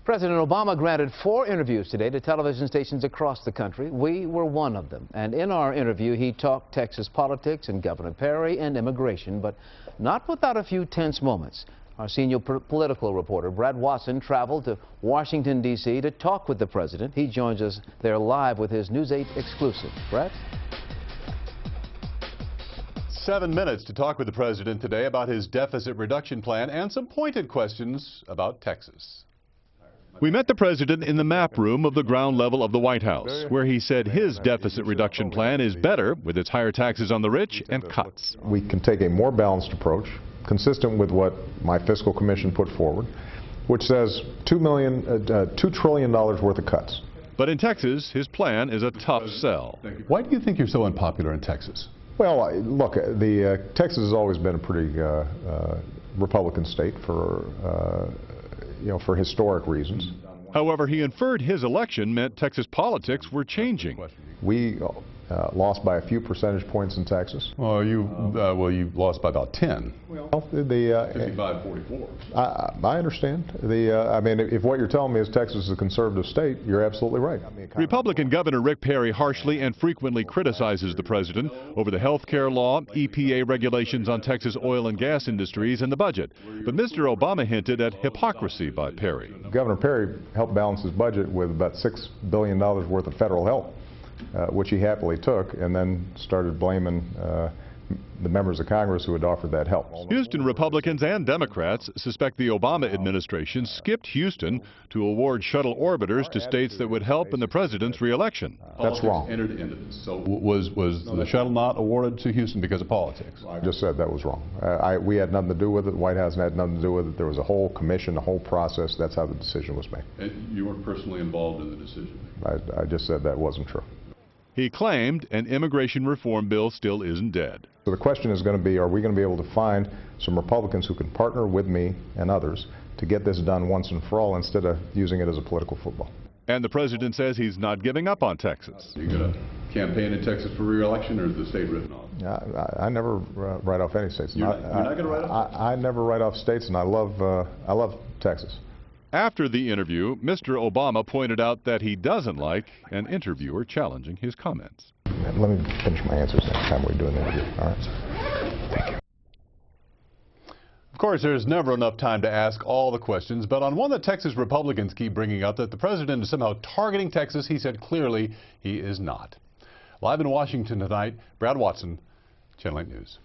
President Obama granted 4 interviews today to television stations across the country. We were one of them. And in our interview, he talked Texas politics and Governor Perry and immigration, but not without a few tense moments. Our senior political reporter, Brad Watson, traveled to Washington, D.C. to talk with the president. He joins us there live with his News 8 exclusive. Brad? 7 minutes to talk with the president today about his deficit reduction plan and some pointed questions about Texas. We met the president in the map room of the ground level of the White House, where he said his deficit reduction plan is better with its higher taxes on the rich and cuts. We can take a more balanced approach, consistent with what my fiscal commission put forward, which says $2 trillion worth of cuts. But in Texas, his plan is a tough sell. Why do you think you're so unpopular in Texas? Well, look, Texas has always been a pretty Republican state for historic reasons. However, he inferred his election meant Texas politics were changing. We lost by a few percentage points in Texas. Well, you lost by about 10. Well, 55-44. I understand. I mean, if what you're telling me is Texas is a conservative state, you're absolutely right. Republican Governor Rick Perry harshly and frequently criticizes the president over the health care law, EPA regulations on Texas oil and gas industries, and the budget. But Mr. Obama hinted at hypocrisy by Perry. Governor Perry helped balance his budget with about $6 billion worth of federal help, which he happily took, and then started blaming the members of Congress who had offered that help. Houston Republicans and Democrats suspect the Obama administration skipped Houston to award shuttle orbiters to states that would help in the president's reelection. That's wrong. Entered into this. So was the shuttle not awarded to Houston because of politics? I just said that was wrong. We had nothing to do with it. The White House had nothing to do with it. There was a whole commission, a whole process. That's how the decision was made. And you weren't personally involved in the decision? I just said that wasn't true. He claimed an immigration reform bill still isn't dead. So the question is going to be, are we going to be able to find some Republicans who can partner with me and others to get this done once and for all instead of using it as a political football? And the president says he's not giving up on Texas. Are you going to campaign in Texas for re-election, or is the state written off? I never write off any states. You're not going to write off? I never write off states, and I love Texas. After the interview, Mr. Obama pointed out that he doesn't like an interviewer challenging his comments. Let me finish my answers next time we do an interview. All right? Thank you. Of course, there's never enough time to ask all the questions, but on one that Texas Republicans keep bringing up, that the president is somehow targeting Texas, he said clearly he is not. Live in Washington tonight, Brad Watson, Channel 8 News.